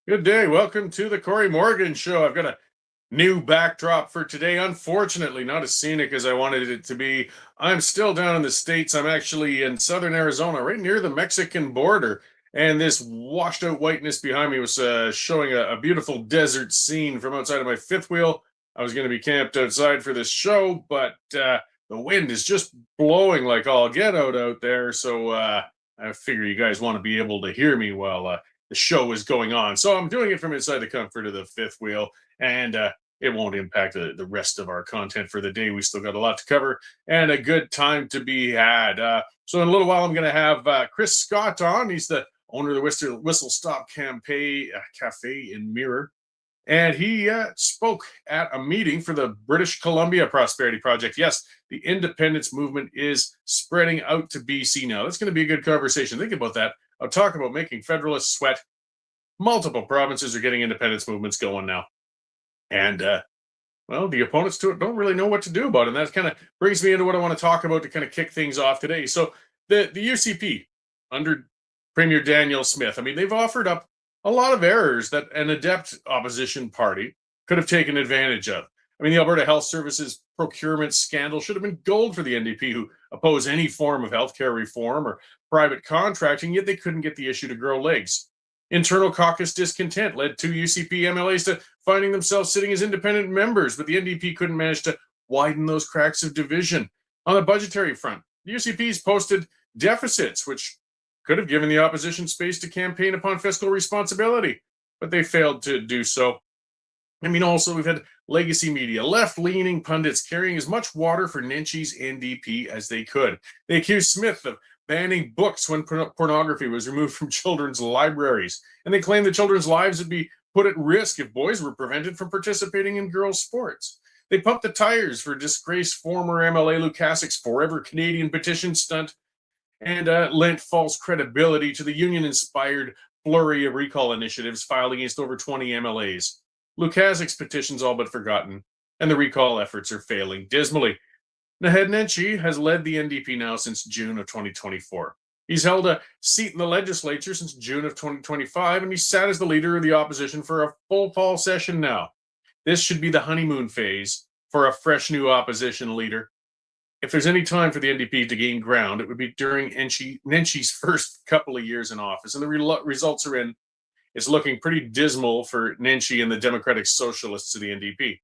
Good day. Welcome to the Cory Morgan Show. I've got a new backdrop for today. Unfortunately, not as scenic as I wanted it to be. I'm still down in the States. I'm actually in southern Arizona, right near the Mexican border. And this washed out whiteness behind me was showing a beautiful desert scene from outside of my fifth wheel. I was going to be camped outside for this show, but the wind is just blowing like all get out there. So I figure you guys want to be able to hear me while the show is going on. So I'm doing it from inside the comfort of the fifth wheel, and it won't impact the rest of our content for the day. We still got a lot to cover and a good time to be had. So in a little while, I'm going to have Chris Scott on. He's the owner of the Whistle Stop Cafe in Mirror. And he spoke at a meeting for the British Columbia Prosperity Project. Yes, the independence movement is spreading out to BC now. That's going to be a good conversation. Think about that. I'll talk about making federalists sweat. Multiple provinces are getting independence movements going now. And, well, the opponents to it don't really know what to do about it. And that kind of brings me into what I want to talk about to kind of kick things off today. So the UCP under Premier Daniel Smith, I mean, they've offered up a lot of errors that an adept opposition party could have taken advantage of. I mean, the Alberta Health Services procurement scandal should have been gold for the NDP, who oppose any form of healthcare reform or private contracting, yet they couldn't get the issue to grow legs. Internal caucus discontent led two UCP MLAs to finding themselves sitting as independent members, but the NDP couldn't manage to widen those cracks of division. On the budgetary front, the UCP's posted deficits, which could have given the opposition space to campaign upon fiscal responsibility, but they failed to do so. I mean, also, we've had legacy media, left-leaning pundits carrying as much water for Nenshi's NDP as they could. They accused Smith of banning books when pornography was removed from children's libraries, and they claimed that children's lives would be put at risk if boys were prevented from participating in girls' sports. They pumped the tires for disgraced former MLA Lukaszyk's Forever Canadian petition stunt, and lent false credibility to the union-inspired flurry of recall initiatives filed against over 20 MLAs. Lukaszyk's petition's all but forgotten, and the recall efforts are failing dismally. Naheed Nenshi has led the NDP now since June of 2024. He's held a seat in the legislature since June of 2025, and he's sat as the leader of the opposition for a full fall session now. This should be the honeymoon phase for a fresh new opposition leader. If there's any time for the NDP to gain ground, it would be during Nenshi's first couple of years in office, and the results are in. It's looking pretty dismal for Nenshi and the Democratic Socialists of the NDP.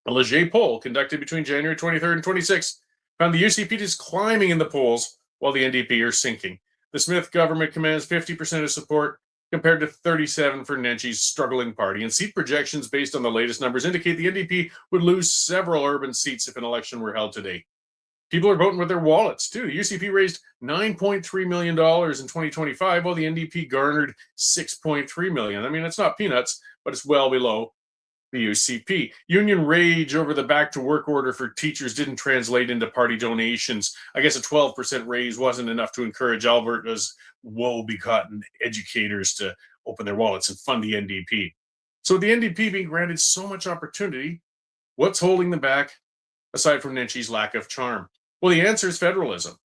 A Leger poll conducted between January 23rd and 26th found the UCP is climbing in the polls while the NDP are sinking. The Smith government commands 50% of support compared to 37% for Nenshi's struggling party, and seat projections based on the latest numbers indicate the NDP would lose several urban seats if an election were held today. People are voting with their wallets, too. The UCP raised $9.3 million in 2025, while the NDP garnered $6.3 million. I mean, it's not peanuts, but it's well below the UCP. Union rage over the back-to-work order for teachers didn't translate into party donations. I guess a 12% raise wasn't enough to encourage Alberta's woe-begotten educators to open their wallets and fund the NDP. So the NDP being granted so much opportunity, what's holding them back, aside from Nenshi's lack of charm? Well, the answer is federalism.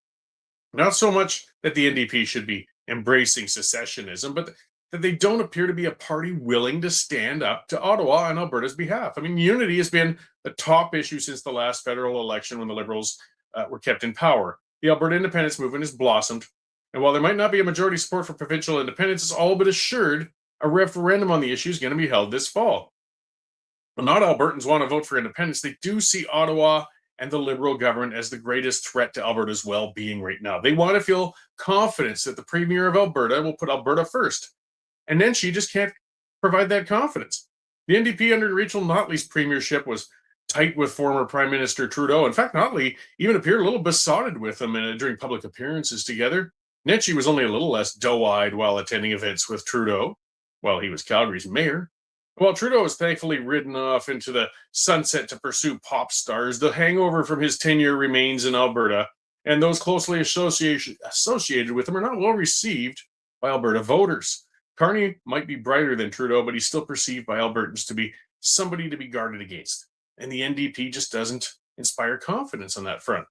Not so much that the NDP should be embracing secessionism, but that they don't appear to be a party willing to stand up to Ottawa on Alberta's behalf. I mean, unity has been the top issue since the last federal election when the Liberals were kept in power. The Alberta independence movement has blossomed, and while there might not be a majority support for provincial independence, it's all but assured a referendum on the issue is going to be held this fall. Well, not Albertans want to vote for independence. They do see Ottawa and the Liberal government as the greatest threat to Alberta's well-being right now. They want to feel confidence that the Premier of Alberta will put Alberta first. And then she just can't provide that confidence. The NDP under Rachel Notley's premiership was tight with former Prime Minister Trudeau. In fact, Notley even appeared a little besotted with him during public appearances together. Nenshi was only a little less doe-eyed while attending events with Trudeau, while he was Calgary's mayor. While Trudeau has thankfully ridden off into the sunset to pursue pop stars, the hangover from his tenure remains in Alberta, and those closely associated with him are not well received by Alberta voters. Carney might be brighter than Trudeau, but he's still perceived by Albertans to be somebody to be guarded against, and the NDP just doesn't inspire confidence on that front.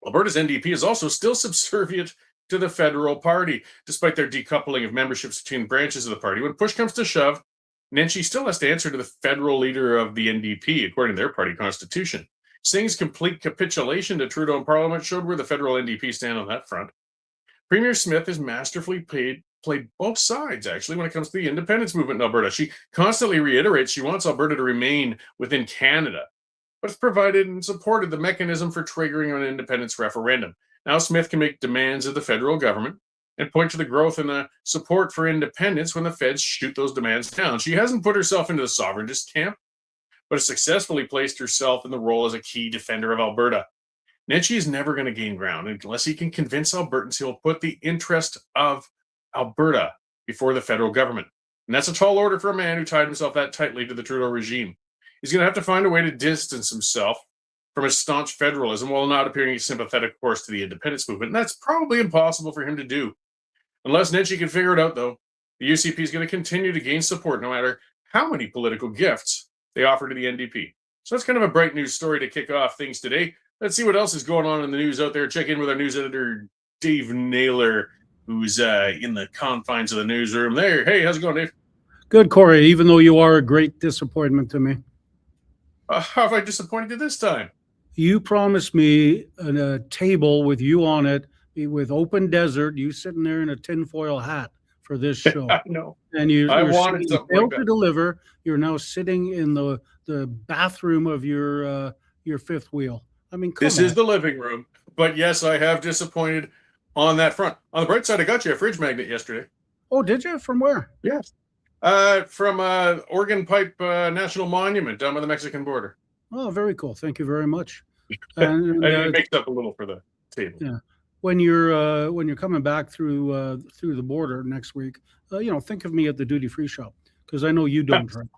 Alberta's NDP is also still subservient to the federal party, despite their decoupling of memberships between branches of the party. When push comes to shove, Nenshi still has to answer to the federal leader of the NDP, according to their party constitution. Singh's complete capitulation to Trudeau in Parliament showed where the federal NDP stand on that front. Premier Smith has masterfully played both sides, actually, when it comes to the independence movement in Alberta. She constantly reiterates she wants Alberta to remain within Canada, but it's provided and supported the mechanism for triggering an independence referendum. Now Smith can make demands of the federal government and point to the growth in the support for independence when the feds shoot those demands down. She hasn't put herself into the sovereigntist camp, but has successfully placed herself in the role as a key defender of Alberta. Nenshi is never going to gain ground unless he can convince Albertans he'll put the interest of Alberta before the federal government. And that's a tall order for a man who tied himself that tightly to the Trudeau regime. He's going to have to find a way to distance himself from his staunch federalism while not appearing sympathetic, of course, to the independence movement. And that's probably impossible for him to do. Unless Nenshi can figure it out, though, the UCP is going to continue to gain support no matter how many political gifts they offer to the NDP. So that's kind of a bright news story to kick off things today. Let's see what else is going on in the news out there. Check in with our news editor, Dave Naylor, who's in the confines of the newsroom there. Hey, how's it going, Dave? Good, Cory, even though you are a great disappointment to me. How have I disappointed you this time? You promised me a table with you on it, with open desert, you sitting there in a tinfoil hat for this show. I know. And you wanted something failed like to deliver. You're now sitting in the bathroom of your fifth wheel. I mean, this is the living room. But yes, I have disappointed on that front. On the bright side, I got you a fridge magnet yesterday. Oh, did you? From where? Yes. From Organ Pipe National Monument down by the Mexican border. Oh, very cool. Thank you very much. And it makes up a little for the table. Yeah. When you're coming back through the border next week, think of me at the duty free shop because I know you don't drink.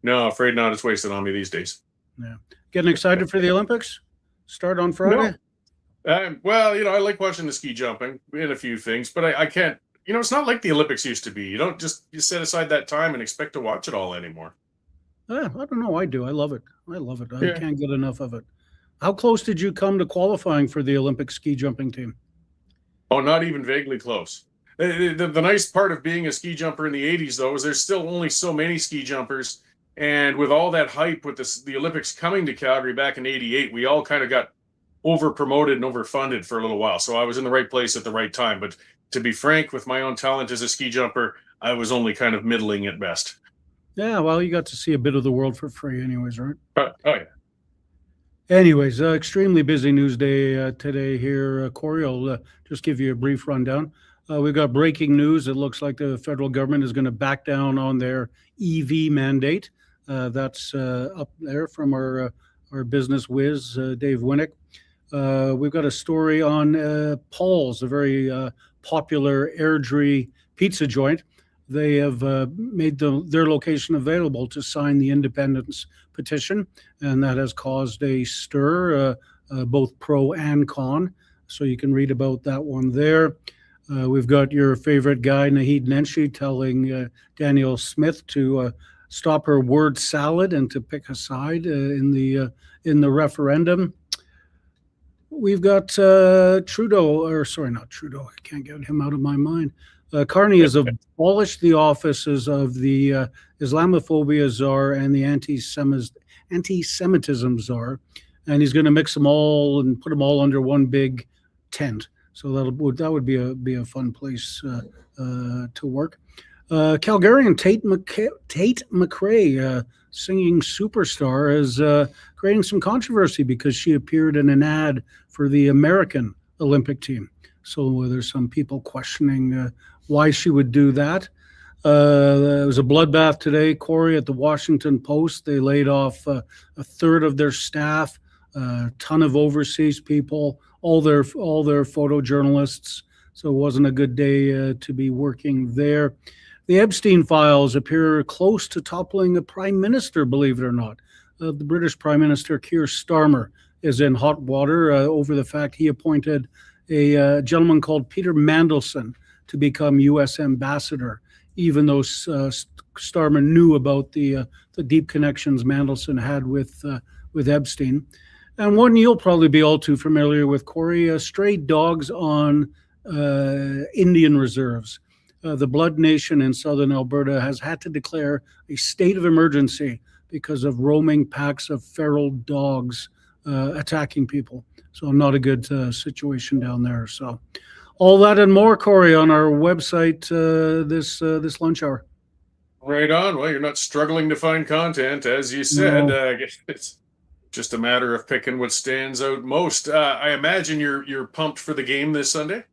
No, afraid not. It's wasted on me these days. Yeah. Getting excited for the Olympics? Start on Friday? No. Well, I like watching the ski jumping and a few things, but I can't. It's not like the Olympics used to be. You don't just set aside that time and expect to watch it all anymore. Yeah, I don't know. I do. I love it. I can't get enough of it. How close did you come to qualifying for the Olympic ski jumping team? Oh, not even vaguely close. The nice part of being a ski jumper in the 80s, though, is there's still only so many ski jumpers. And with all that hype with the Olympics coming to Calgary back in 88, we all kind of got over-promoted and overfunded for a little while. So I was in the right place at the right time. But to be frank, with my own talent as a ski jumper, I was only kind of middling at best. Yeah, well, you got to see a bit of the world for free anyways, right? Oh, yeah. Anyways, extremely busy news day today here. Cory, I'll just give you a brief rundown. We've got breaking news. It looks like the federal government is going to back down on their EV mandate. That's up there from our business whiz, Dave Winnick. We've got a story on Paul's, a very popular Airdrie pizza joint. They have made their location available to sign the independence petition, and that has caused a stir, both pro and con. So you can read about that one there. We've got your favorite guy, Naheed Nenshi, telling Danielle Smith to stop her word salad and to pick a side in the referendum. We've got Trudeau, not Trudeau. I can't get him out of my mind. Carney has abolished the offices of the Islamophobia czar and the anti-Semitism czar, and he's going to mix them all and put them all under one big tent. So that would be a fun place to work. Calgarian Tate McRae, singing superstar, is creating some controversy because she appeared in an ad for the American Olympic team. So there's some people questioning why she would do that. There was a bloodbath today, Cory, at the Washington Post. They laid off a third of their staff, a ton of overseas people, all their photojournalists. So it wasn't a good day to be working there. The Epstein files appear close to toppling a prime minister, believe it or not. The British Prime Minister Keir Starmer is in hot water over the fact he appointed a gentleman called Peter Mandelson to become U.S. ambassador, even though Starmer knew about the deep connections Mandelson had with Epstein. And one you'll probably be all too familiar with, Cory, stray dogs on Indian reserves. The Blood Nation in southern Alberta has had to declare a state of emergency because of roaming packs of feral dogs attacking people. So not a good situation down there. So all that and more, Cory, on our website this lunch hour. Right on. Well, you're not struggling to find content, as you said. No. I guess it's just a matter of picking what stands out most. I imagine you're pumped for the game this Sunday.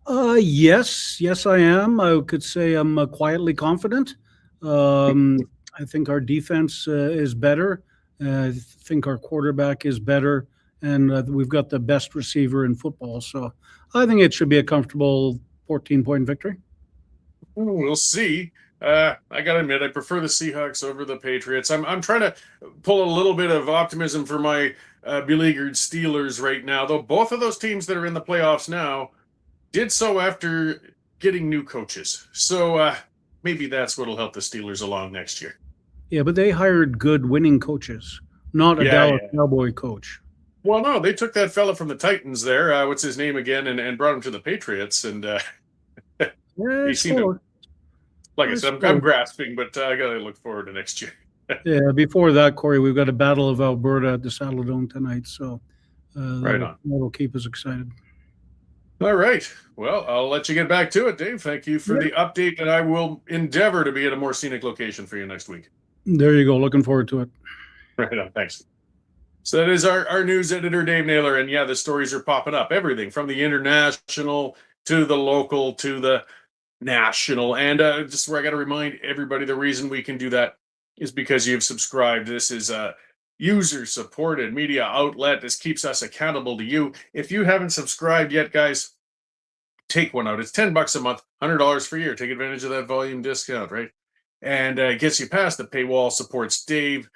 Yes, I am. I could say I'm quietly confident. I think our defense is better. I think our quarterback is better, and we've got the best receiver in football. So I think it should be a comfortable 14-point victory. We'll see. I gotta admit, I prefer the Seahawks over the Patriots. I'm trying to pull a little bit of optimism for my beleaguered Steelers right now, though both of those teams that are in the playoffs now did so after getting new coaches. So maybe that's what'll help the Steelers along next year. Yeah, but they hired good winning coaches, not a Dallas Cowboy coach. Well, no, they took that fella from the Titans there. What's his name again? And brought him to the Patriots. And he seemed to, like I said, I'm grasping, but I got to look forward to next year. Yeah, before that, Cory, we've got a Battle of Alberta at the Saddle Dome tonight. So that'll keep us excited. All right. Well, I'll let you get back to it, Dave. Thank you for the update, and I will endeavor to be at a more scenic location for you next week. There you go. Looking forward to it. Right on. Thanks. So that is our news editor, Dave Naylor. And yeah, the stories are popping up. Everything from the international to the local to the national. And just where I got to remind everybody, the reason we can do that is because you've subscribed. This is a user-supported media outlet. This keeps us accountable to you. If you haven't subscribed yet, guys, take one out. It's $10 a month, $100 for a year. Take advantage of that volume discount, right? And it gets you past the paywall, supports Dave,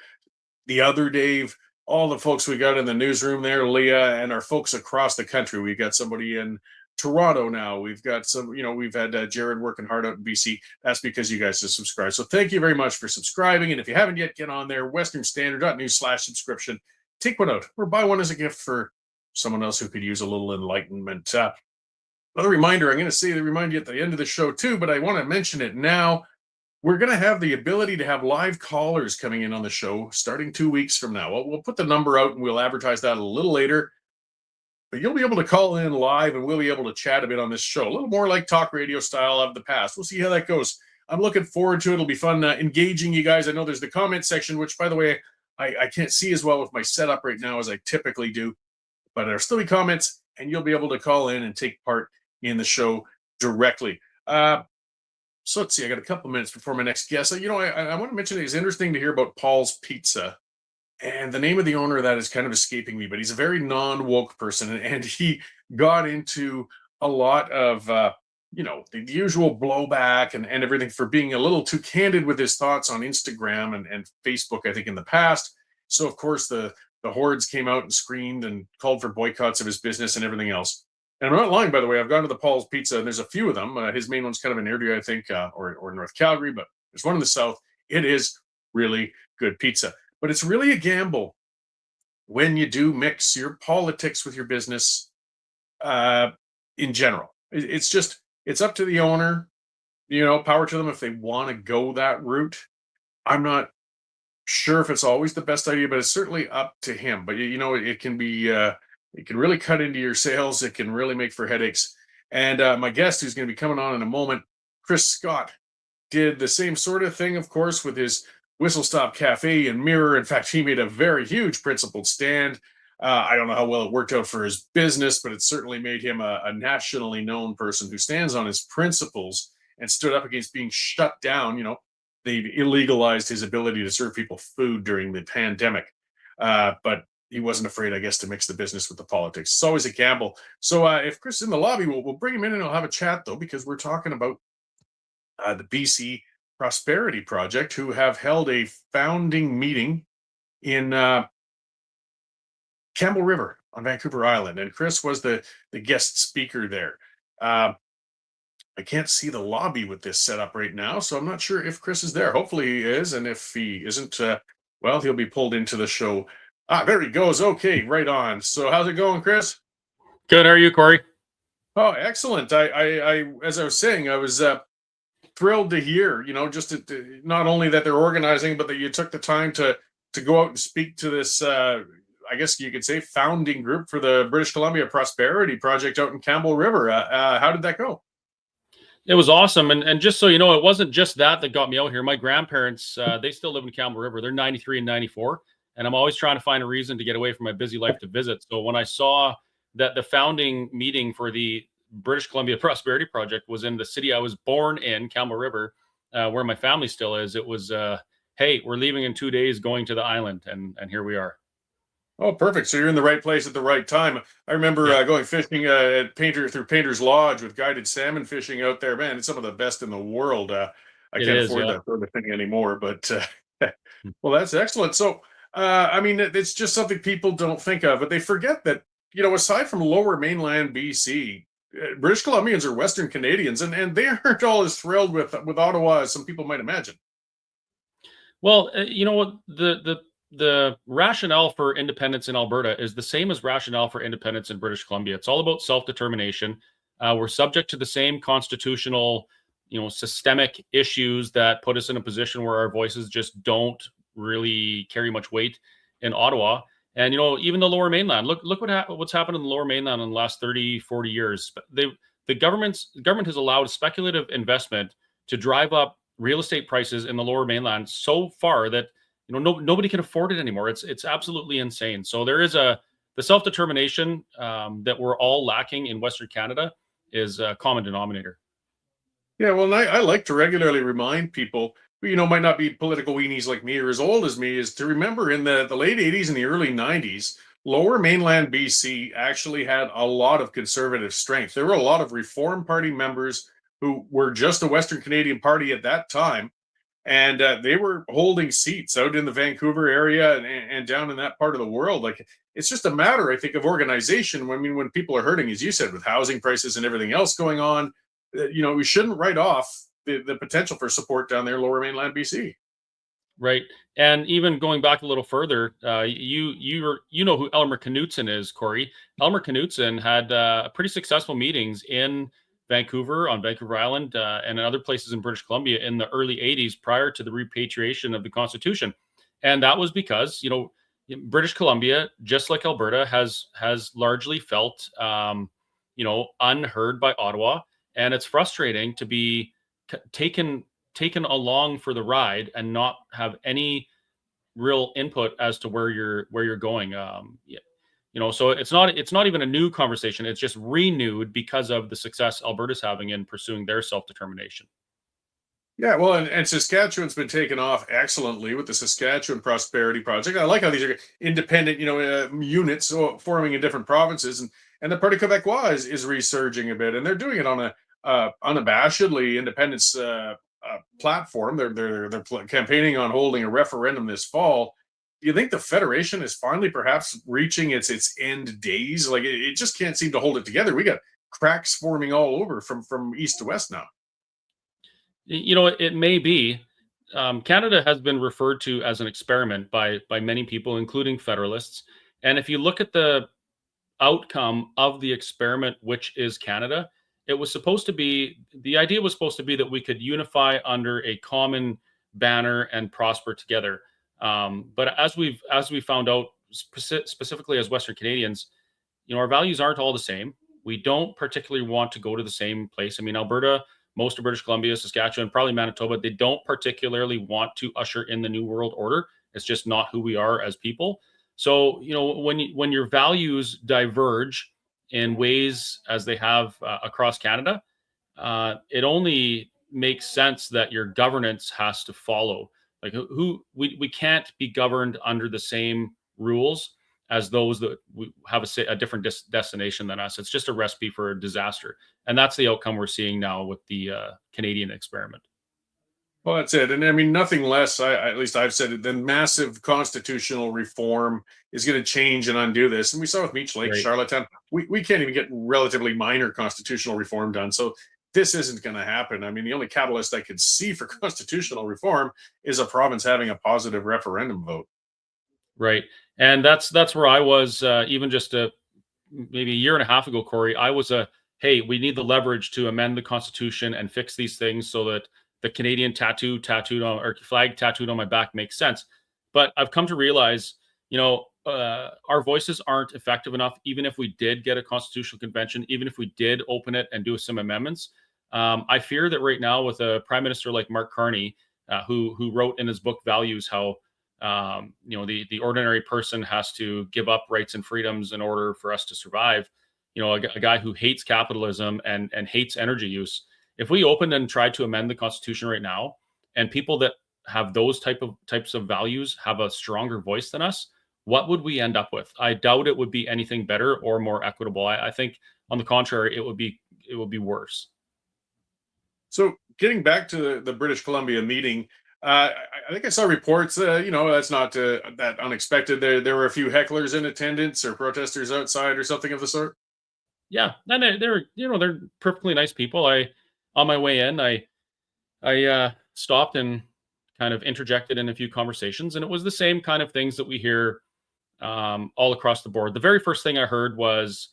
the other Dave, all the folks we got in the newsroom there, Leah, and our folks across the country. We've got somebody in Toronto now. We've got some, we've had Jared working hard out in BC. That's because you guys have subscribed. So thank you very much for subscribing. And if you haven't yet, get on there, westernstandard.news/subscription. Take one out or buy one as a gift for someone else who could use a little enlightenment. Another reminder, I'm going to remind you at the end of the show too, but I want to mention it now. We're going to have the ability to have live callers coming in on the show starting 2 weeks from now. We'll put the number out and we'll advertise that a little later. But you'll be able to call in live and we'll be able to chat a bit on this show. A little more like talk radio style of the past. We'll see how that goes. I'm looking forward to it. It'll be fun engaging you guys. I know there's the comment section, which, by the way, I can't see as well with my setup right now as I typically do. But there'll still be comments and you'll be able to call in and take part in the show directly. So let's see, I got a couple minutes before my next guest. I want to mention it's interesting to hear about Paul's Pizza. And the name of the owner of that is kind of escaping me, but he's a very non-woke person. And he got into a lot of, the usual blowback and everything for being a little too candid with his thoughts on Instagram and Facebook, I think, in the past. So, of course, the hordes came out and screamed and called for boycotts of his business and everything else. And I'm not lying, by the way. I've gone to the Paul's Pizza, and there's a few of them. His main one's kind of in Airdrie, I think, or North Calgary, but there's one in the south. It is really good pizza. But it's really a gamble when you do mix your politics with your business in general. It's up to the owner, power to them if they want to go that route. I'm not sure if it's always the best idea, but it's certainly up to him. But, it can be... it can really cut into your sales. It can really make for headaches. And my guest, who's going to be coming on in a moment, Chris Scott, did the same sort of thing, of course, with his Whistle Stop Cafe and Mirror. In fact, he made a very huge principled stand. I don't know how well it worked out for his business, but it certainly made him a nationally known person who stands on his principles and stood up against being shut down. They illegalized his ability to serve people food during the pandemic. But he wasn't afraid, I guess, to mix the business with the politics. It's always a gamble. So if Chris is in the lobby, we'll bring him in and I'll have a chat, though, because we're talking about the BC Prosperity Project, who have held a founding meeting in Campbell River on Vancouver Island. And Chris was the guest speaker there. I can't see the lobby with this setup right now, so I'm not sure if Chris is there. Hopefully he is. And if he isn't, he'll be pulled into the show. There he goes. Okay, right on. So how's it going, Chris? Good. How are you, Cory? Oh, excellent. As I was saying, I was thrilled to hear, just not only that they're organizing, but that you took the time to go out and speak to this, I guess you could say, founding group for the British Columbia Prosperity Project out in Campbell River. How did that go? It was awesome. And just so you know, it wasn't just that got me out here. My grandparents, they still live in Campbell River. They're 93 and 94. And I'm always trying to find a reason to get away from my busy life to visit. So when I saw that the founding meeting for the British Columbia Prosperity Project was in the city I was born in, Campbell River, where my family still is, it was, hey, we're leaving in 2 days, going to the island. And here we are. Oh, perfect. So you're in the right place at the right time. I remember going fishing at Painter's Lodge with guided salmon fishing out there. Man, it's some of the best in the world. I can't afford that sort of thing anymore, but well, that's excellent. So, I mean, it's just something people don't think of, but they forget that, aside from lower mainland BC, British Columbians are Western Canadians, and they aren't all as thrilled with Ottawa as some people might imagine. Well, you know what, the rationale for independence in Alberta is the same as rationale for independence in British Columbia. It's all about self-determination. We're subject to the same constitutional, systemic issues that put us in a position where our voices just don't really carry much weight in Ottawa. And, even the Lower Mainland, look what's happened in the Lower Mainland in the last 30, 40 years. The government has allowed speculative investment to drive up real estate prices in the Lower Mainland so far that nobody can afford it anymore. It's absolutely insane. So there is the self-determination that we're all lacking in Western Canada is a common denominator. Yeah, well, and I like to regularly remind people who, might not be political weenies like me or as old as me, is to remember in the late 80s and the early 90s, Lower Mainland BC actually had a lot of conservative strength. There were a lot of Reform Party members who were just a Western Canadian party at that time, and they were holding seats out in the Vancouver area and down in that part of the world. Like, it's just a matter, I think, of organization. I mean, when people are hurting, as you said, with housing prices and everything else going on, we shouldn't write off the potential for support down there, Lower Mainland BC. Right. And even going back a little further, you know who Elmer Knutson is, Cory. Elmer Knutson had pretty successful meetings in Vancouver, on Vancouver Island, and in other places in British Columbia in the early 80s prior to the repatriation of the Constitution. And that was because, British Columbia, just like Alberta, has largely felt, unheard by Ottawa. And it's frustrating to be taken along for the ride and not have any real input as to where you're going. So it's not even a new conversation. It's just renewed because of the success Alberta's having in pursuing their self-determination. Yeah, well, and Saskatchewan's been taken off excellently with the Saskatchewan Prosperity Project. I like how these are independent, units forming in different provinces, and the Parti Québécois is resurging a bit, and they're doing it on a unabashedly independence platform. They're campaigning on holding a referendum this fall. Do you think the Federation is finally perhaps reaching its end days? Like, it just can't seem to hold it together. We got cracks forming all over from east to west now. It may be. Canada has been referred to as an experiment by many people, including federalists. And if you look at the outcome of the experiment, which is Canada, the idea was supposed to be that we could unify under a common banner and prosper together. But as we found out, specifically as Western Canadians, our values aren't all the same. We don't particularly want to go to the same place. I mean, Alberta, most of British Columbia, Saskatchewan, probably Manitoba, they don't particularly want to usher in the New World Order. It's just not who we are as people. So, when your values diverge in ways as they have across Canada, it only makes sense that your governance has to follow. Like, we can't be governed under the same rules as those that have a different destination than us. It's just a recipe for a disaster. And that's the outcome we're seeing now with the Canadian experiment. Well, that's it. And I mean, nothing less, at least I've said it, than massive constitutional reform is going to change and undo this. And we saw with Meech Lake, right. Charlottetown, we can't even get relatively minor constitutional reform done. So this isn't going to happen. I mean, the only catalyst I could see for constitutional reform is a province having a positive referendum vote. Right. And that's where I was even just maybe a year and a half ago, Cory. I was a hey, we need the leverage to amend the Constitution and fix these things so that the Canadian flag tattooed on my back makes sense. But I've come to realize, our voices aren't effective enough, even if we did get a constitutional convention, even if we did open it and do some amendments. I fear that right now, with a prime minister like Mark Carney, who wrote in his book Values how the ordinary person has to give up rights and freedoms in order for us to survive. A guy who hates capitalism and hates energy use. If we opened and tried to amend the Constitution right now, and people that have those types of values have a stronger voice than us, what would we end up with? I doubt it would be anything better or more equitable. I think, on the contrary, it would be worse. So getting back to the British Columbia meeting, I think I saw reports. That's not that unexpected. There were a few hecklers in attendance or protesters outside or something of the sort. Yeah, and they're perfectly nice people. On my way in, I stopped and kind of interjected in a few conversations, and it was the same kind of things that we hear all across the board. The very first thing I heard was,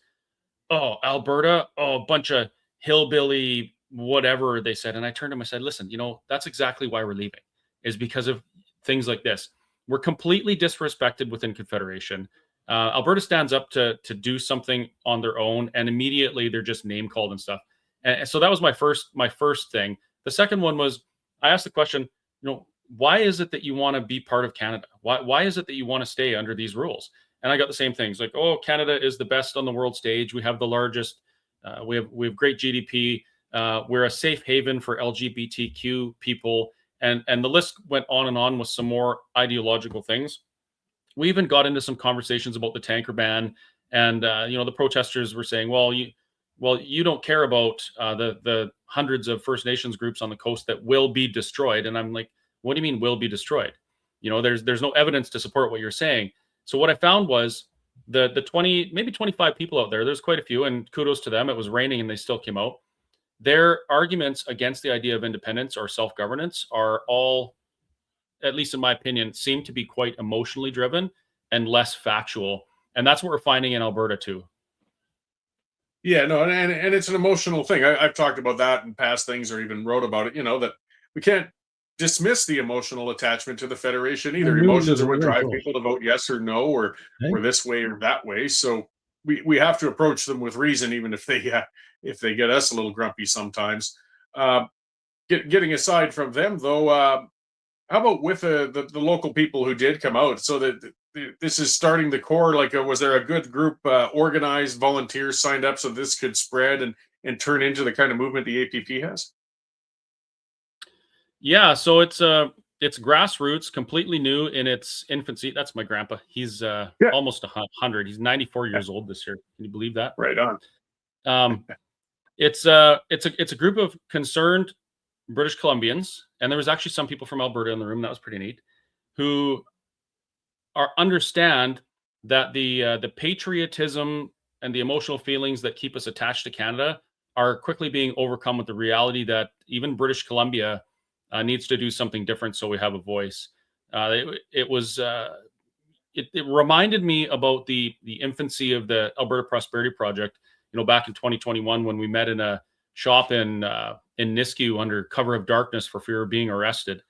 "Oh, Alberta, a bunch of hillbilly whatever," they said. And I turned to them and said, "Listen, that's exactly why we're leaving, is because of things like this. We're completely disrespected within Confederation. Alberta stands up to do something on their own, and immediately they're just name called and stuff." And so that was my first thing. The second one was, I asked the question, why is it that you want to be part of Canada? Why is it that you want to stay under these rules? And I got the same things, like, "Oh, Canada is the best on the world stage. We have the largest. We have great GDP. We're a safe haven for LGBTQ people," and the list went on and on with some more ideological things. We even got into some conversations about the tanker ban, and the protesters were saying, "Well, you don't care about the hundreds of First Nations groups on the coast that will be destroyed." And I'm like, "What do you mean will be destroyed? There's no evidence to support what you're saying." So what I found was the 20, maybe 25 people out there. There's quite a few, and kudos to them. It was raining and they still came out. Their arguments against the idea of independence or self-governance are all, at least in my opinion, seem to be quite emotionally driven and less factual. And that's what we're finding in Alberta too. Yeah, no, and it's an emotional thing. I've talked about that in past things, or even wrote about it. That we can't dismiss the emotional attachment to the Federation either. Emotions are what drive people to vote yes or no, or this way or that way. So we have to approach them with reason, even if they get us a little grumpy sometimes. Getting aside from them, though, how about with the local people who did come out? So that this is starting the core. Like, was there a good group, organized volunteers signed up so this could spread and turn into the kind of movement the APP has? Yeah, so it's grassroots, completely new in its infancy. That's my grandpa. He's almost 100. He's 94 years old this year. Can you believe that? Right on. It's a group of concerned British Columbians, and there was actually some people from Alberta in the room. That was pretty neat, who understand that the patriotism and the emotional feelings that keep us attached to Canada are quickly being overcome with the reality that even British Columbia needs to do something different so we have a voice. It reminded me about the infancy of the Alberta Prosperity Project, back in 2021 when we met in a shop in Nisku under cover of darkness for fear of being arrested.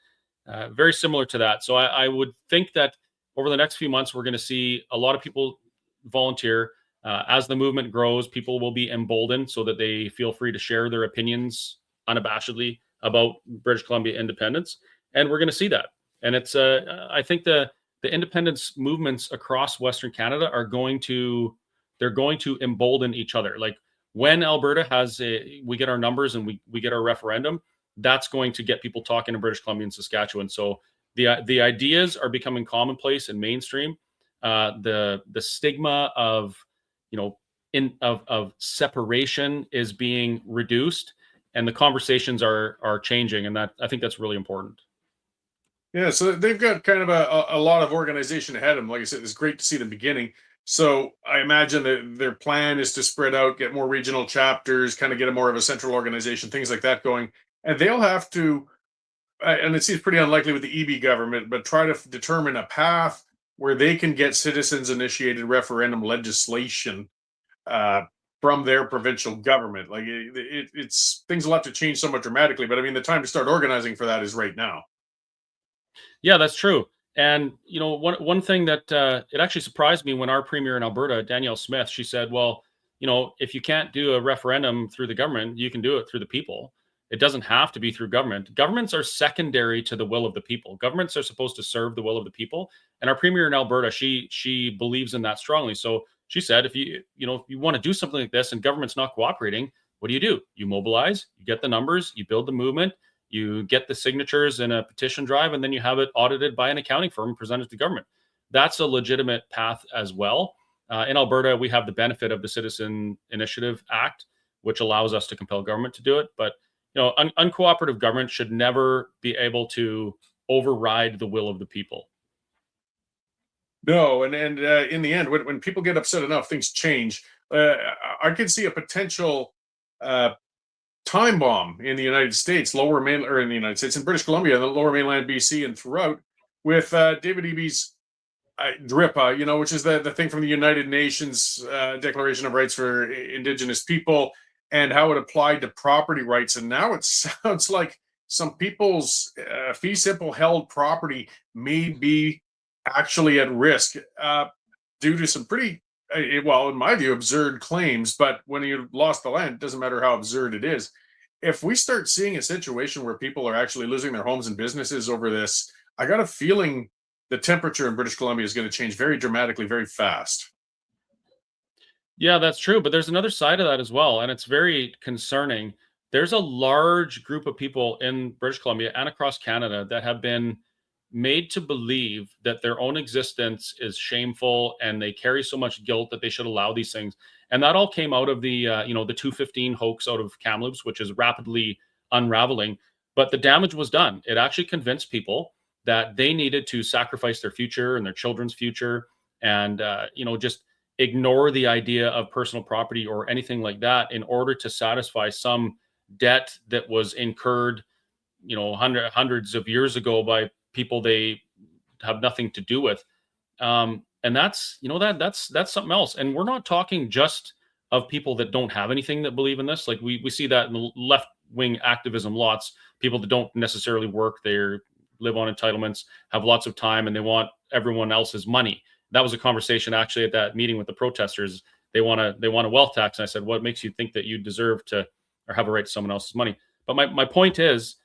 Very similar to that. So I would think that over the next few months, we're going to see a lot of people volunteer. As the movement grows, people will be emboldened so that they feel free to share their opinions unabashedly about British Columbia independence. And we're going to see that. And it's, I think the independence movements across Western Canada they're going to embolden each other. Like, when Alberta we get our numbers and we get our referendum, that's going to get people talking in British Columbia and Saskatchewan. So the ideas are becoming commonplace and mainstream. The stigma of separation is being reduced, and the conversations are changing, and I think that's really important. Yeah, so they've got kind of a lot of organization ahead of them. Like I said, it's great to see the beginning. So I imagine that their plan is to spread out, get more regional chapters, kind of get more of a central organization, things like that going. And they'll have to, and it seems pretty unlikely with the EB government, but try to determine a path where they can get citizens-initiated referendum legislation from their provincial government. Like it's things will have to change somewhat dramatically, but I mean, the time to start organizing for that is right now. Yeah, that's true. And one thing that it actually surprised me when our premier in Alberta, Danielle Smith, she said, "Well, if you can't do a referendum through the government, you can do it through the people. It doesn't have to be through government. Governments are secondary to the will of the people. Governments are supposed to serve the will of the people." And our premier in Alberta, she believes in that strongly. So she said, if you want to do something like this and government's not cooperating, what do? You mobilize, you get the numbers, you build the movement, you get the signatures in a petition drive, and then you have it audited by an accounting firm and presented to government. That's a legitimate path as well. In Alberta, we have the benefit of the Citizen Initiative Act, which allows us to compel government to do it. But uncooperative government should never be able to override the will of the people. No, and in the end, when people get upset enough, things change. I could see a potential time bomb in the United States, in the United States, in British Columbia, the lower mainland BC, and throughout, with David Eby's DRIPA, which is the thing from the United Nations Declaration of Rights for Indigenous People, and how it applied to property rights. And now it sounds like some people's fee simple held property may be actually at risk due to some pretty, well, in my view, absurd claims. But when you lost the land, it doesn't matter how absurd it is. If we start seeing a situation where people are actually losing their homes and businesses over this, I got a feeling the temperature in British Columbia is going to change very dramatically, very fast. Yeah, that's true. But there's another side of that as well. And it's very concerning. There's a large group of people in British Columbia and across Canada that have been made to believe that their own existence is shameful and they carry so much guilt that they should allow these things. And that all came out of the 215 hoax out of Kamloops, which is rapidly unraveling. But the damage was done. It actually convinced people that they needed to sacrifice their future and their children's future and, just ignore the idea of personal property or anything like that in order to satisfy some debt that was incurred, hundreds of years ago by people they have nothing to do with. And that's something else. And we're not talking just of people that don't have anything that believe in this. Like we see that in the left wing activism, lots people that don't necessarily work, they live on entitlements, have lots of time, and they want everyone else's money. That was a conversation actually at that meeting with the protesters. They want a wealth tax. And I said, what makes you think that you deserve to or have a right to someone else's money? But my point is,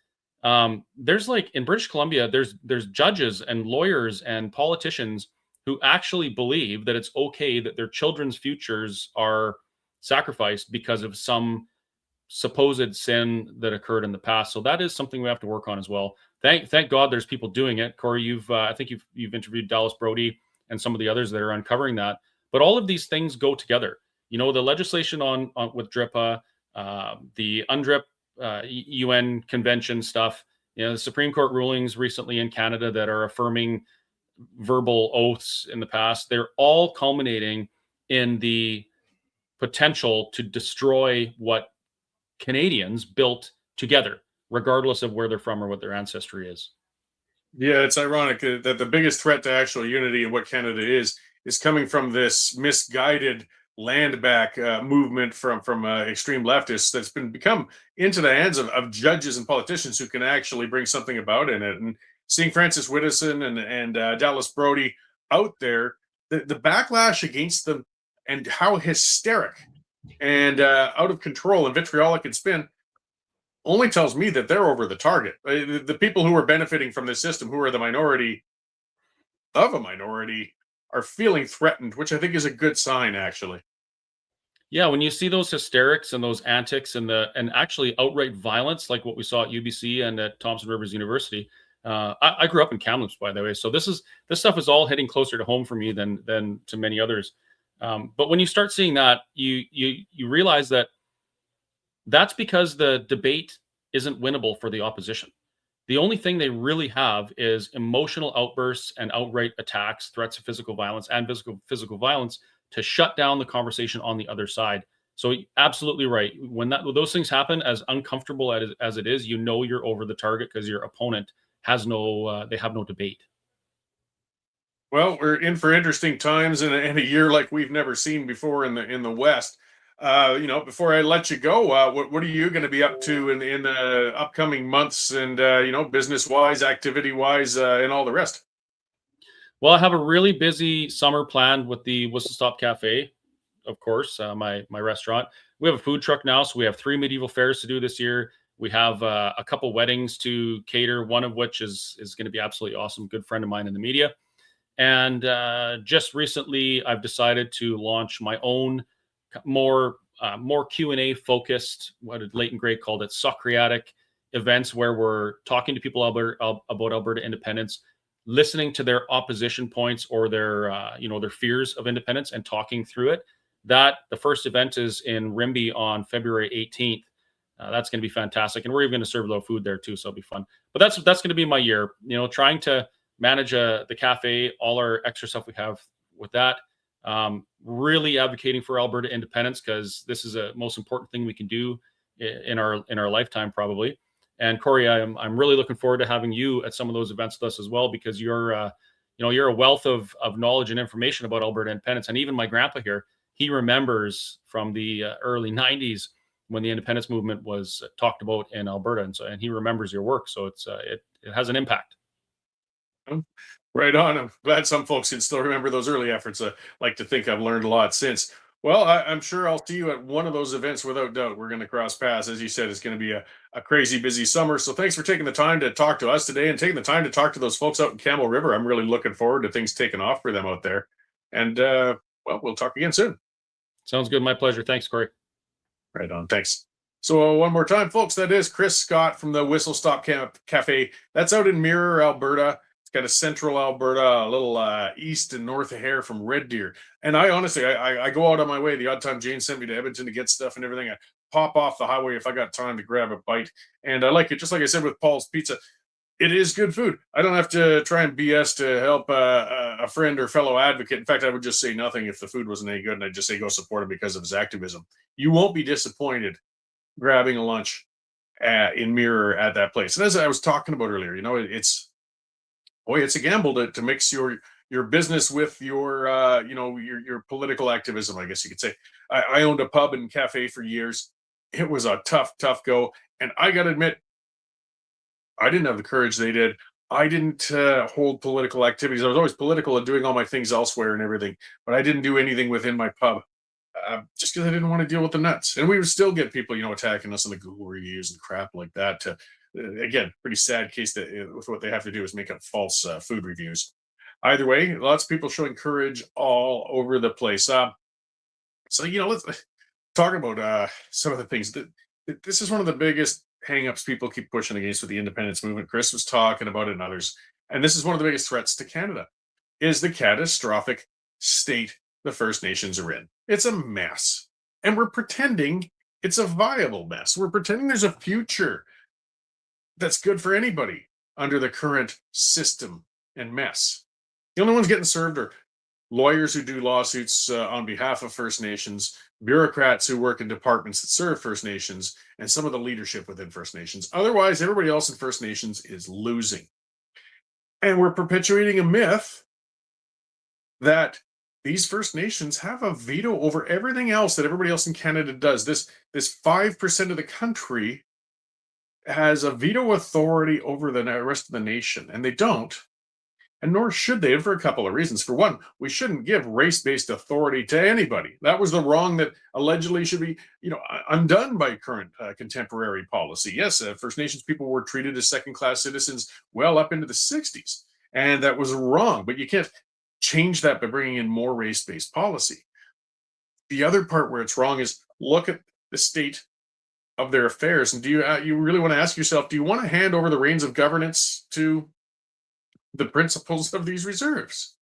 there's like in British Columbia, there's judges and lawyers and politicians who actually believe that it's okay that their children's futures are sacrificed because of some supposed sin that occurred in the past. So that is something we have to work on as well. Thank God there's people doing it. Cory, I think you've interviewed Dallas Brody and some of the others that are uncovering that. But all of these things go together. The legislation on with DRIPA, the UNDRIP UN convention stuff, the Supreme Court rulings recently in Canada that are affirming verbal oaths in the past, they're all culminating in the potential to destroy what Canadians built together, regardless of where they're from or what their ancestry is. Yeah, it's ironic that the biggest threat to actual unity and what Canada is coming from this misguided land back movement from extreme leftists that's become into the hands of judges and politicians who can actually bring something about in it. And seeing Francis Whittison and Dallas Brody out there, the backlash against them and how hysteric and out of control and vitriolic it's been only tells me that they're over the target. The people who are benefiting from this system, who are the minority of a minority, are feeling threatened, which I think is a good sign, actually. Yeah, when you see those hysterics and those antics and actually outright violence, like what we saw at UBC and at Thompson Rivers University. I grew up in Kamloops, by the way, so this stuff is all hitting closer to home for me than to many others. But when you start seeing that, you realize that that's because the debate isn't winnable for the opposition. The only thing they really have is emotional outbursts and outright attacks, threats of physical violence and physical violence to shut down the conversation on the other side. So absolutely right. When those things happen, as uncomfortable as it is, you're over the target because your opponent has no debate. Well, we're in for interesting times in a year like we've never seen before in the West. Before I let you go, what are you going to be up to in the upcoming months, and business wise, activity wise, and all the rest? Well, I have a really busy summer planned with the Whistle Stop Cafe, of course, my restaurant. We have a food truck now, so we have 3 medieval fairs to do this year. We have a couple weddings to cater, one of which is going to be absolutely awesome. Good friend of mine in the media. And just recently, I've decided to launch my own more Q&A focused, what Leighton Gray called it, Socratic events, where we're talking to people about Alberta independence, listening to their opposition points or their their fears of independence and talking through it. That the first event is in Rimbey on February 18th. That's going to be fantastic, and we're even going to serve a little food there too, so it'll be fun. But that's going to be my year. Trying to manage the cafe, all our extra stuff we have with that. Really advocating for Alberta independence, because this is a most important thing we can do in our lifetime, probably. And Cory, I'm really looking forward to having you at some of those events with us as well, because you're a wealth of knowledge and information about Alberta independence. And even my grandpa here, he remembers from the early 90s when the independence movement was talked about in Alberta, and he remembers your work. So it has an impact. Right on. I'm glad some folks can still remember those early efforts. I like to think I've learned a lot since. Well, I'm sure I'll see you at one of those events without doubt. We're going to cross paths. As you said, it's going to be a crazy busy summer. So thanks for taking the time to talk to us today and taking the time to talk to those folks out in Campbell River. I'm really looking forward to things taking off for them out there. And we'll talk again soon. Sounds good. My pleasure. Thanks, Cory. Right on. Thanks. So one more time, folks, that is Chris Scott from the Whistle Stop Cafe. That's out in Mirror, Alberta. It's got a central Alberta, a little east and north of here from Red Deer. And I honestly, I go out on my way. The odd time Jane sent me to Edmonton to get stuff and everything, I pop off the highway if I got time to grab a bite. And I like it, just like I said with Paul's Pizza. It is good food. I don't have to try and BS to help a friend or fellow advocate. In fact, I would just say nothing if the food wasn't any good, and I'd just say go support him because of his activism. You won't be disappointed grabbing a lunch in Mirror at that place. And as I was talking about earlier, it's a gamble to mix your business with your your political activism, I guess you could say. I owned a pub and cafe for years. It was a tough go, and I got to admit, I didn't have the courage they did. I didn't hold political activities. I was always political and doing all my things elsewhere and everything, but I didn't do anything within my pub. Just because I didn't want to deal with the nuts. And we would still get people, attacking us on the Google reviews and crap like that. Again, pretty sad case that with what they have to do is make up false food reviews. Either way, lots of people showing courage all over the place. So, let's talk about some of the things that this is one of the biggest hangups people keep pushing against with the independence movement. Chris was talking about it and others. And this is one of the biggest threats to Canada, is the catastrophic state the First Nations are in. It's a mess. And we're pretending it's a viable mess. We're pretending there's a future that's good for anybody under the current system and mess. The only ones getting served are lawyers who do lawsuits on behalf of First Nations, bureaucrats who work in departments that serve First Nations, and some of the leadership within First Nations. Otherwise, everybody else in First Nations is losing. And we're perpetuating a myth that these First Nations have a veto over everything else that everybody else in Canada does. This 5% of the country has a veto authority over the rest of the nation, and they don't, and nor should they, for a couple of reasons. For one, we shouldn't give race-based authority to anybody. That was the wrong that allegedly should be, undone by current contemporary policy. Yes, First Nations people were treated as second-class citizens well up into the 60s, and that was wrong, but you can't change that by bringing in more race-based policy. The other part where it's wrong is look at the state of their affairs, and do you really want to ask yourself, do you want to hand over the reins of governance to the principles of these reserves?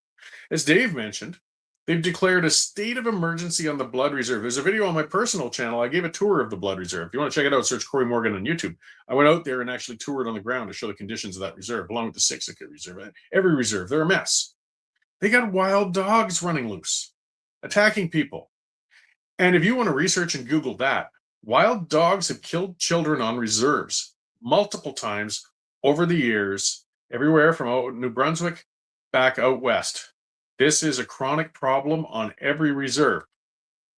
As Dave mentioned, they've declared a state of emergency on the Blood Reserve. There's a video on my personal channel. I gave a tour of the Blood Reserve. If you want to check it out, search Cory Morgan on YouTube. I went out there and actually toured on the ground to show the conditions of that reserve, along with the Siksika Reserve. Every reserve, they're a mess. They got wild dogs running loose, attacking people. And if you want to research and Google that, wild dogs have killed children on reserves multiple times over the years, everywhere from out New Brunswick back out west. This is a chronic problem on every reserve.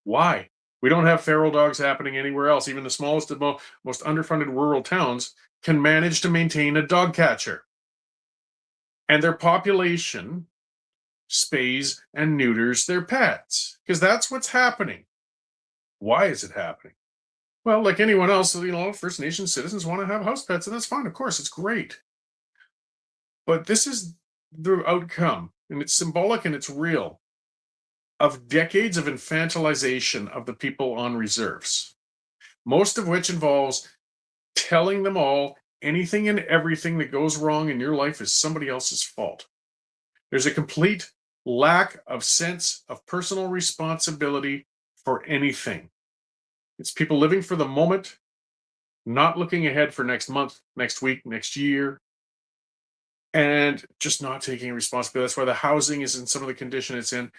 Why? We don't have feral dogs happening anywhere else. Even the smallest of most underfunded rural towns can manage to maintain a dog catcher. And their population spays and neuters their pets because that's what's happening. Why is it happening? Well, like anyone else, First Nation citizens want to have house pets, and that's fine. Of course, it's great. But this is the outcome, and it's symbolic and it's real, of decades of infantilization of the people on reserves, most of which involves telling them all anything and everything that goes wrong in your life is somebody else's fault. There's a complete lack of sense of personal responsibility for anything. It's people living for the moment, not looking ahead for next month, next week, next year, and just not taking responsibility. That's why the housing is in some of the condition it's in.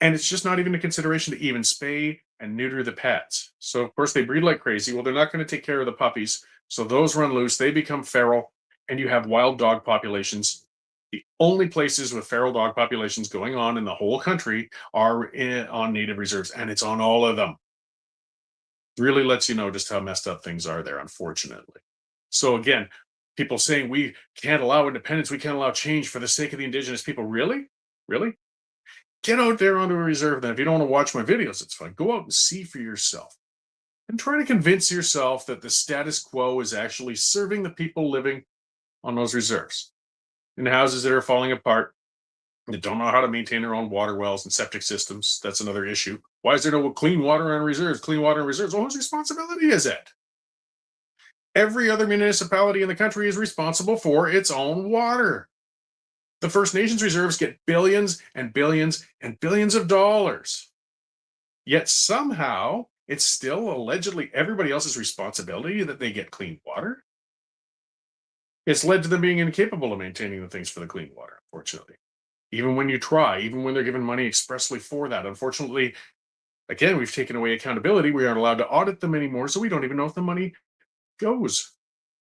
And it's just not even a consideration to even spay and neuter the pets. So, of course, they breed like crazy. Well, they're not going to take care of the puppies. So those run loose, they become feral, and you have wild dog populations. The only places with feral dog populations going on in the whole country are on native reserves, and it's on all of them. Really lets you know just how messed up things are there, unfortunately. So again, people saying we can't allow independence, we can't allow change for the sake of the Indigenous people. Really? Really? Get out there onto a reserve then. If you don't want to watch my videos, it's fine. Go out and see for yourself. And try to convince yourself that the status quo is actually serving the people living on those reserves. In houses that are falling apart, that don't know how to maintain their own water wells and septic systems. That's another issue. Why is there no clean water on reserves? Clean water on reserves. Well, whose responsibility is it? Every other municipality in the country is responsible for its own water. The First Nations reserves get billions and billions and billions of dollars. Yet somehow it's still allegedly everybody else's responsibility that they get clean water. It's led to them being incapable of maintaining the things for the clean water, unfortunately. Even when you try, even when they're given money expressly for that. Unfortunately, again, we've taken away accountability. We aren't allowed to audit them anymore, so we don't even know if the money goes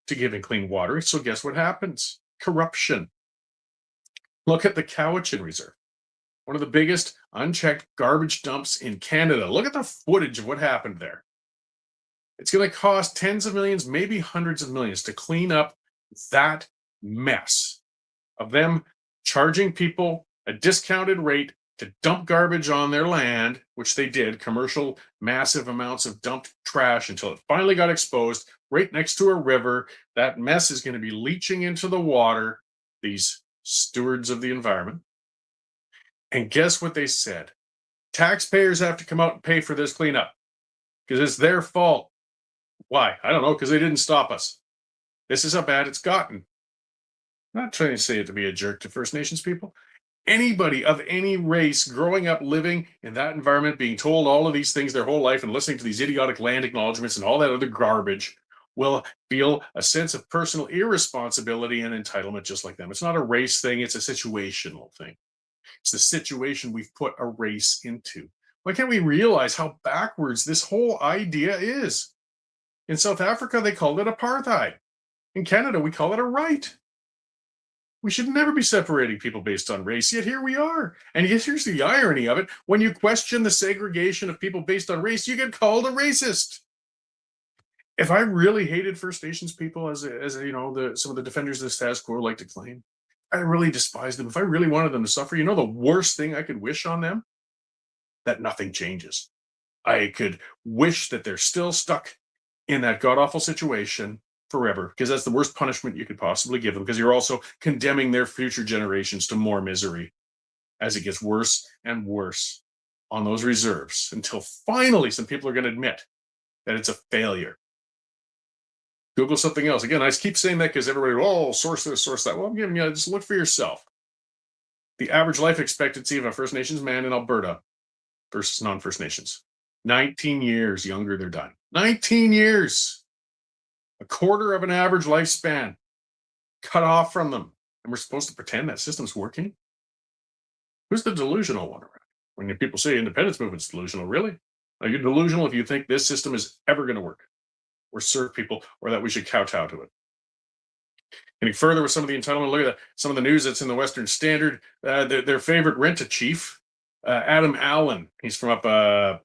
to giving clean water. So guess what happens? Corruption. Look at the Cowichan Reserve, one of the biggest unchecked garbage dumps in Canada. Look at the footage of what happened there. It's going to cost tens of millions, maybe hundreds of millions to clean up that mess of them charging people a discounted rate to dump garbage on their land, which they did, commercial, massive amounts of dumped trash until it finally got exposed right next to a river. That mess is going to be leaching into the water, these stewards of the environment. And guess what they said? Taxpayers have to come out and pay for this cleanup because it's their fault. Why? I don't know, because they didn't stop us. This is how bad it's gotten. I'm not trying to say it to be a jerk to First Nations people. Anybody of any race growing up living in that environment, being told all of these things their whole life and listening to these idiotic land acknowledgements and all that other garbage will feel a sense of personal irresponsibility and entitlement just like them. It's not a race thing, it's a situational thing. It's the situation we've put a race into. Why can't we realize how backwards this whole idea is? In South Africa, they called it apartheid. In Canada, we call it a right. We should never be separating people based on race, yet here we are. And yet here's the irony of it. When you question the segregation of people based on race, you get called a racist. If I really hated First Nations people, as some of the defenders of the status quo like to claim, I really despised them. If I really wanted them to suffer, the worst thing I could wish on them? That nothing changes. I could wish that they're still stuck in that god-awful situation forever, because that's the worst punishment you could possibly give them, because you're also condemning their future generations to more misery as it gets worse and worse on those reserves until finally some people are going to admit that it's a failure. Google something else. Again, I keep saying that because everybody, source this, source that. Well, I'm giving you, just look for yourself. The average life expectancy of a First Nations man in Alberta versus non-First Nations. 19 years younger they're dying. 19 years. A quarter of an average lifespan cut off from them. And we're supposed to pretend that system's working? Who's the delusional one around? When people say independence movement's delusional, really? Are you delusional if you think this system is ever going to work or serve people, or that we should kowtow to it? Getting further with some of the entitlement, look at some of the news that's in the Western Standard. Their favorite rent-a-chief, Adam Allen. He's from up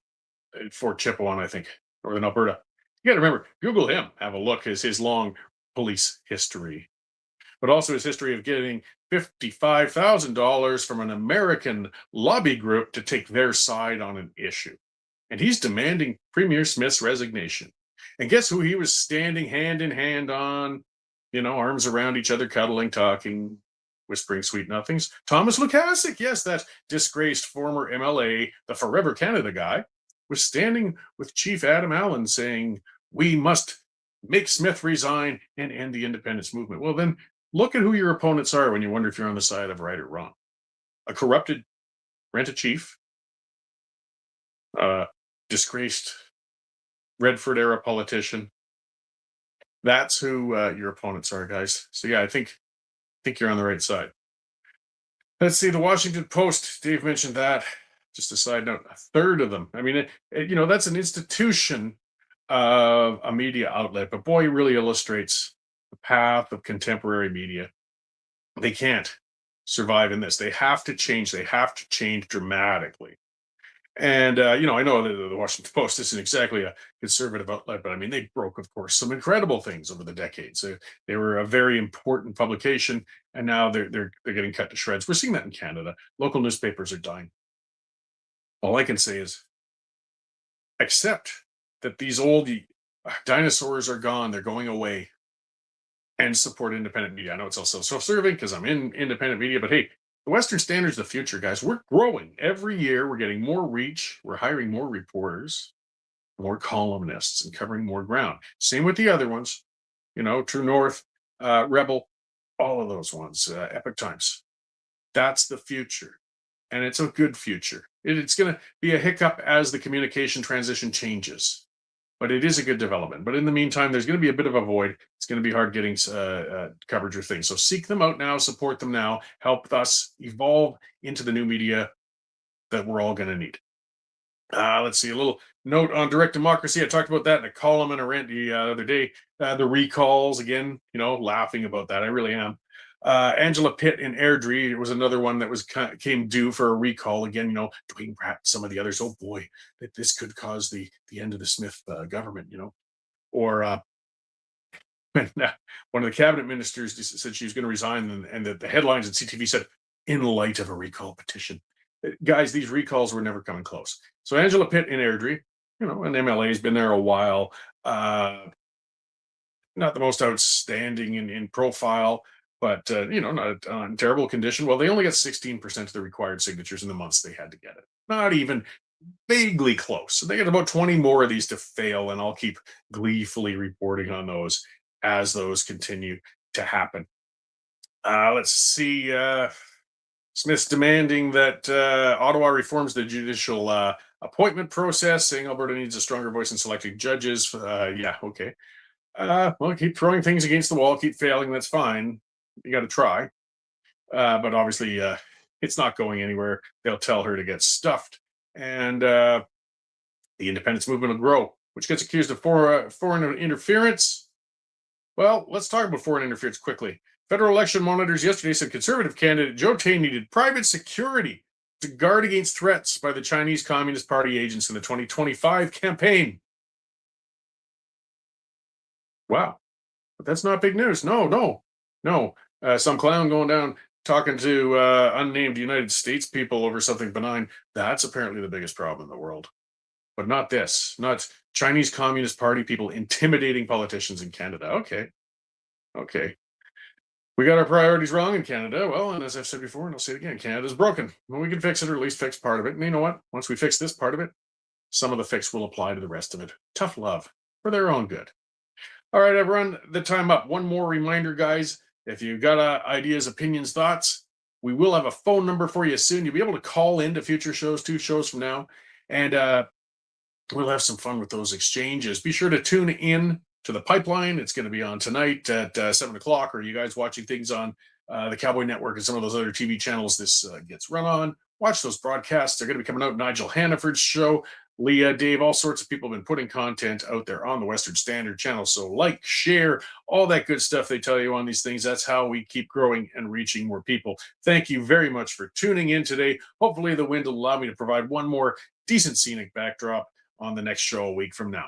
Fort Chipewyan, I think, Northern Alberta. You got to remember, Google him, have a look, his long police history, but also his history of getting $55,000 from an American lobby group to take their side on an issue. And he's demanding Premier Smith's resignation. And guess who he was standing hand in hand on, arms around each other, cuddling, talking, whispering sweet nothings? Thomas Lukasik, yes, that disgraced former MLA, the Forever Canada guy, was standing with Chief Adam Allen saying, we must make Smith resign and end the independence movement. Well, then look at who your opponents are when you wonder if you're on the side of right or wrong. A corrupted rent-a-chief, disgraced Redford era politician. That's who your opponents are, guys. So yeah, I think you're on the right side. Let's see, the Washington Post. Dave mentioned that. Just a side note, a third of them. I mean, that's an institution of a media outlet, but boy, it really illustrates the path of contemporary media. They can't survive in this. They have to change. They have to change dramatically. And, I know that the Washington Post isn't exactly a conservative outlet, but I mean, they broke, of course, some incredible things over the decades. They were a very important publication, and now they're getting cut to shreds. We're seeing that in Canada. Local newspapers are dying. All I can say is accept that these old dinosaurs are gone. They're going away, and support independent media. I know it's also self-serving because I'm in independent media, but hey, the Western Standard's the future, guys. We're growing every year. We're getting more reach. We're hiring more reporters, more columnists, and covering more ground. Same with the other ones, True North, Rebel, all of those ones, Epic Times. That's the future, and it's a good future. It's going to be a hiccup as the communication transition changes, but it is a good development. But in the meantime, there's going to be a bit of a void. It's going to be hard getting coverage or things. So seek them out now, support them now, help us evolve into the new media that we're all going to need. Let's see, a little note on direct democracy. I talked about that in a column and a rant the other day. The recalls, again, laughing about that. I really am. Angela Pitt in Airdrie was another one that came due for a recall. Again, Dwayne Pratt, some of the others. Oh boy, that this could cause the end of the Smith government. Or when one of the cabinet ministers said she was going to resign, and the headlines at CTV said, "In light of a recall petition." Guys, these recalls were never coming close. So Angela Pitt in Airdrie, an MLA, has been there a while. Not the most outstanding in profile, but not in terrible condition. Well, they only got 16% of the required signatures in the months they had to get it. Not even vaguely close. So they got about 20 more of these to fail, and I'll keep gleefully reporting on those as those continue to happen. Let's see. Smith's demanding that Ottawa reforms the judicial appointment process, saying Alberta needs a stronger voice in selecting judges. Yeah, okay. Well, keep throwing things against the wall, keep failing. That's fine. You got to try. But obviously, it's not going anywhere. They'll tell her to get stuffed. And the independence movement will grow, which gets accused of foreign interference. Well, let's talk about foreign interference quickly. Federal election monitors yesterday said Conservative candidate Joe Tay needed private security to guard against threats by the Chinese Communist Party agents in the 2025 campaign. Wow. But that's not big news. No. Some clown going down talking to unnamed United States people over something benign. That's apparently the biggest problem in the world. But not this. Not Chinese Communist Party people intimidating politicians in Canada. Okay. We got our priorities wrong in Canada. Well, and as I've said before, and I'll say it again, Canada's broken. Well, we can fix it, or at least fix part of it. And you know what? Once we fix this part of it, some of the fix will apply to the rest of it. Tough love for their own good. All right, I've run the time up. One more reminder, guys. If you've got ideas, opinions, thoughts, we will have a phone number for you soon. You'll be able to call into future shows, 2 shows from now, and we'll have some fun with those exchanges. Be sure to tune in to the Pipeline. It's going to be on tonight at 7 o'clock. Or you guys watching things on the Cowboy Network and some of those other TV channels this gets run on. Watch those broadcasts. They're going to be coming out. Nigel Hannaford's show, Leah, Dave, all sorts of people have been putting content out there on the Western Standard channel. So like, share, all that good stuff they tell you on these things. That's how we keep growing and reaching more people. Thank you very much for tuning in today. Hopefully the wind will allow me to provide one more decent scenic backdrop on the next show a week from now.